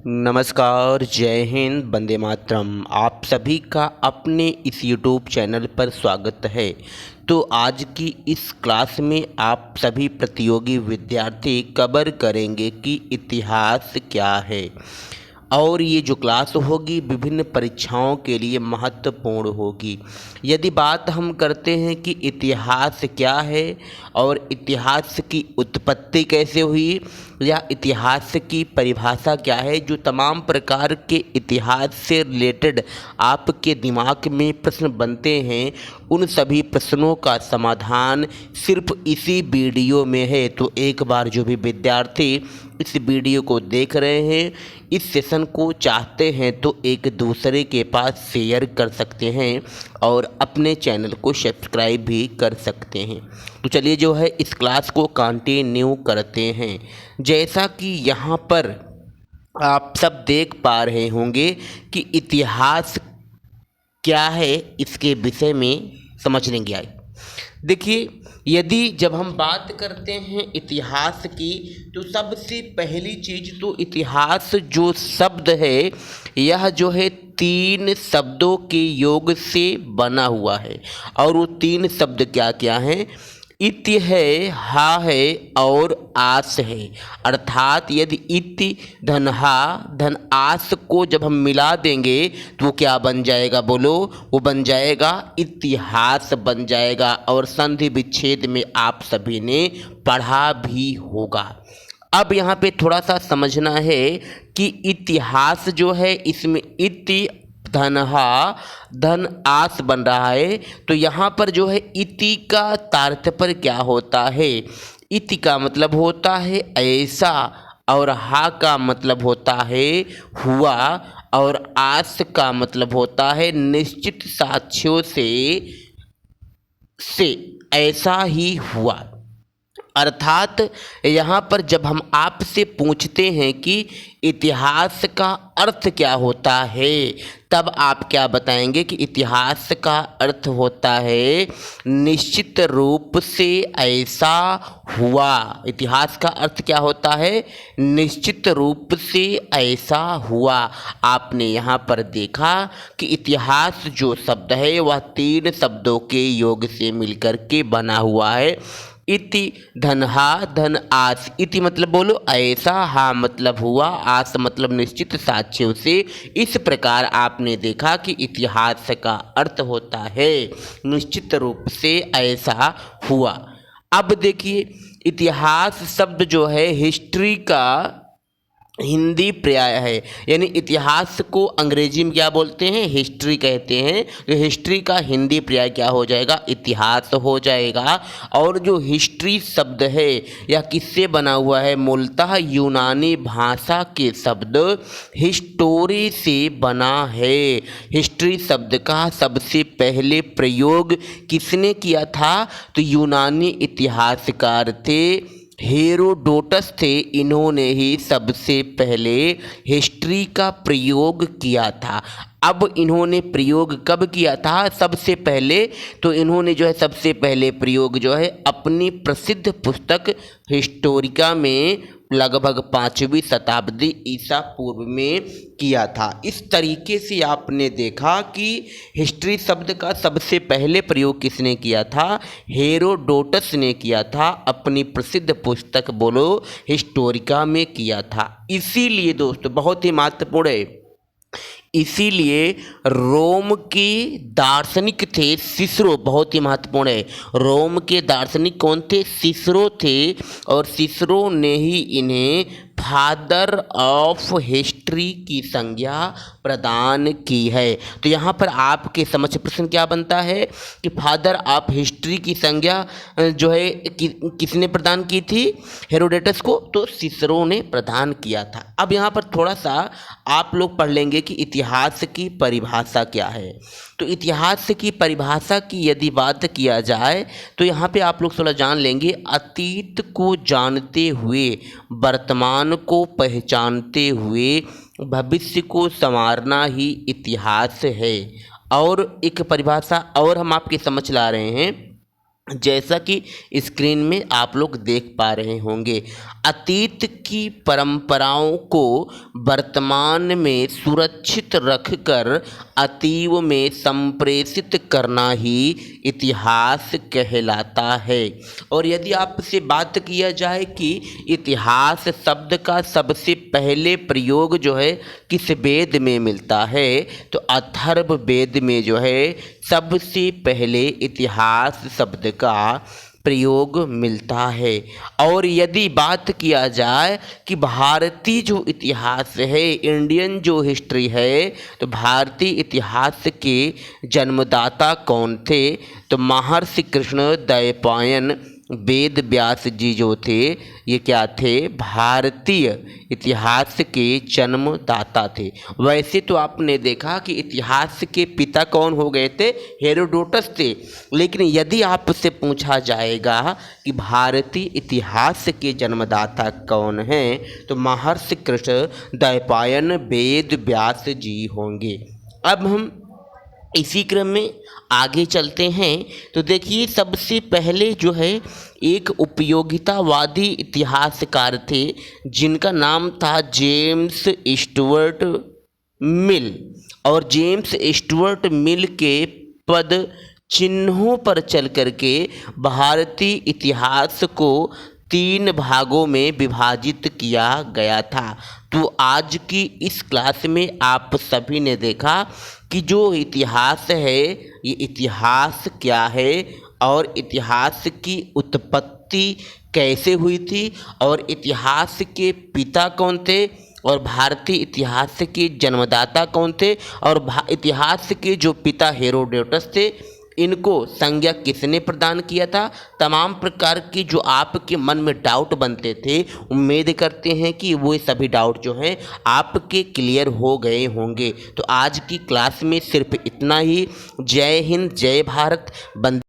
नमस्कार, जय हिंद, वंदे मातरम। आप सभी का अपने इस यूट्यूब चैनल पर स्वागत है। तो आज की इस क्लास में आप सभी प्रतियोगी विद्यार्थी कवर करेंगे कि इतिहास क्या है। और ये जो क्लास होगी विभिन्न परीक्षाओं के लिए महत्वपूर्ण होगी। यदि बात हम करते हैं कि इतिहास क्या है और इतिहास की उत्पत्ति कैसे हुई या इतिहास की परिभाषा क्या है, जो तमाम प्रकार के इतिहास से रिलेटेड आपके दिमाग में प्रश्न बनते हैं, उन सभी प्रश्नों का समाधान सिर्फ इसी वीडियो में है। तो एक बार जो भी विद्यार्थी इस वीडियो को देख रहे हैं, इस सेशन को चाहते हैं तो एक दूसरे के पास शेयर कर सकते हैं और अपने चैनल को सब्सक्राइब भी कर सकते हैं। तो चलिए जो है इस क्लास को कंटिन्यू करते हैं। जैसा कि यहाँ पर आप सब देख पा रहे होंगे कि इतिहास क्या है, इसके विषय में समझ लेंगे। आए देखिए, यदि जब हम बात करते हैं इतिहास की, तो सबसे पहली चीज़ तो इतिहास जो शब्द है, यह जो है 3 शब्दों के योग से बना हुआ है। और वो 3 शब्द क्या क्या हैं? इति है, हा है और आस है। अर्थात यदि इति धन हा धन आस को जब हम मिला देंगे तो वो क्या बन जाएगा? बोलो, वो बन जाएगा इतिहास बन जाएगा। और संधि विच्छेद में आप सभी ने पढ़ा भी होगा। अब यहाँ पे थोड़ा सा समझना है कि इतिहास जो है, इसमें इति धन हा धन आस बन रहा है। तो यहाँ पर जो है इति का तात्पर्य क्या होता है? इति का मतलब होता है ऐसा, और हा का मतलब होता है हुआ, और आस का मतलब होता है निश्चित साक्ष्यों से ऐसा ही हुआ। अर्थात यहाँ पर जब हम आपसे पूछते हैं कि इतिहास का अर्थ क्या होता है, तब आप क्या बताएंगे कि इतिहास का अर्थ होता है निश्चित रूप से ऐसा हुआ। इतिहास का अर्थ क्या होता है? निश्चित रूप से ऐसा हुआ। आपने यहाँ पर देखा कि इतिहास जो शब्द है वह 3 शब्दों के योग से मिलकर के बना हुआ है। इति धन हा धन आस। इति मतलब बोलो ऐसा, हा मतलब हुआ, आस मतलब निश्चित साक्ष्यों से। इस प्रकार आपने देखा कि इतिहास का अर्थ होता है निश्चित रूप से ऐसा हुआ। अब देखिए, इतिहास शब्द जो है हिस्ट्री का हिंदी पर्याय है। यानी इतिहास को अंग्रेजी में क्या बोलते हैं? हिस्ट्री कहते हैं। तो हिस्ट्री का हिंदी पर्याय क्या हो जाएगा? इतिहास हो जाएगा। और जो हिस्ट्री शब्द है यह किससे बना हुआ है? मूलतः यूनानी भाषा के शब्द हिस्टोरी से बना है। हिस्ट्री शब्द का सबसे पहले प्रयोग किसने किया था? तो यूनानी इतिहासकार थे, हेरोडोटस थे। इन्होंने ही सबसे पहले हिस्ट्री का प्रयोग किया था। अब इन्होंने प्रयोग कब किया था सबसे पहले? तो इन्होंने जो है सबसे पहले प्रयोग जो है अपनी प्रसिद्ध पुस्तक हिस्टोरिका में लगभग 5वीं शताब्दी ईसा पूर्व में किया था। इस तरीके से आपने देखा कि हिस्ट्री शब्द का सबसे पहले प्रयोग किसने किया था? हेरोडोटस ने किया था, अपनी प्रसिद्ध पुस्तक बोलो हिस्टोरिका में किया था। इसीलिए दोस्तों बहुत ही महत्वपूर्ण है, इसीलिए रोम के दार्शनिक थे सिसरो। बहुत ही महत्वपूर्ण है, रोम के दार्शनिक कौन थे? सिसरो थे। और सिसरो ने ही इन्हें फादर ऑफ हिस्ट्री की संज्ञा प्रदान की है। तो यहाँ पर आपके समक्ष प्रश्न क्या बनता है कि फादर ऑफ हिस्ट्री की संज्ञा जो है किसने प्रदान की थी? हेरोडोटस को। तो सिसरो ने प्रदान किया था। अब यहाँ पर थोड़ा सा आप लोग पढ़ लेंगे कि इतिहास की परिभाषा क्या है। तो इतिहास की परिभाषा की यदि बात किया जाए तो यहाँ पे आप लोग थोड़ा जान लेंगे, अतीत को जानते हुए, वर्तमान को पहचानते हुए, भविष्य को संवारना ही इतिहास है। और एक परिभाषा और हम आपके समझ ला रहे हैं जैसा कि स्क्रीन में आप लोग देख पा रहे होंगे, अतीत की परंपराओं को वर्तमान में सुरक्षित रखकर अतीव में संप्रेषित करना ही इतिहास कहलाता है। और यदि आपसे बात किया जाए कि इतिहास शब्द का सबसे पहले प्रयोग जो है किस वेद में मिलता है, तो अथर्व वेद में जो है सबसे पहले इतिहास शब्द का प्रयोग मिलता है। और यदि बात किया जाए कि भारतीय जो इतिहास है, इंडियन जो हिस्ट्री है, तो भारतीय इतिहास के जन्मदाता कौन थे, तो महर्षि कृष्ण द्वैपायन वेद व्यास जी जो थे, ये क्या थे, भारतीय इतिहास के जन्मदाता थे। वैसे तो आपने देखा कि इतिहास के पिता कौन हो गए थे, हेरोडोटस थे, लेकिन यदि आपसे पूछा जाएगा कि भारतीय इतिहास के जन्मदाता कौन हैं, तो महर्षि कृष्ण द्वैपायन वेद व्यास जी होंगे। अब हम इसी क्रम में आगे चलते हैं। तो देखिए, सबसे पहले जो है एक उपयोगितावादी इतिहासकार थे जिनका नाम था जेम्स स्टुअर्ट मिल। और जेम्स स्टुअर्ट मिल के पद चिन्हों पर चल करके भारतीय इतिहास को 3 भागों में विभाजित किया गया था। तो आज की इस क्लास में आप सभी ने देखा कि जो इतिहास है, ये इतिहास क्या है और इतिहास की उत्पत्ति कैसे हुई थी और इतिहास के पिता कौन थे और भारतीय इतिहास के जन्मदाता कौन थे और इतिहास के जो पिता हेरोडोटस थे, इनको संज्ञा किसने प्रदान किया था। तमाम प्रकार की जो आपके मन में डाउट बनते थे, उम्मीद करते हैं कि वो सभी डाउट जो हैं आपके क्लियर हो गए होंगे। तो आज की क्लास में सिर्फ इतना ही। जय हिंद, जय भारत, बंदे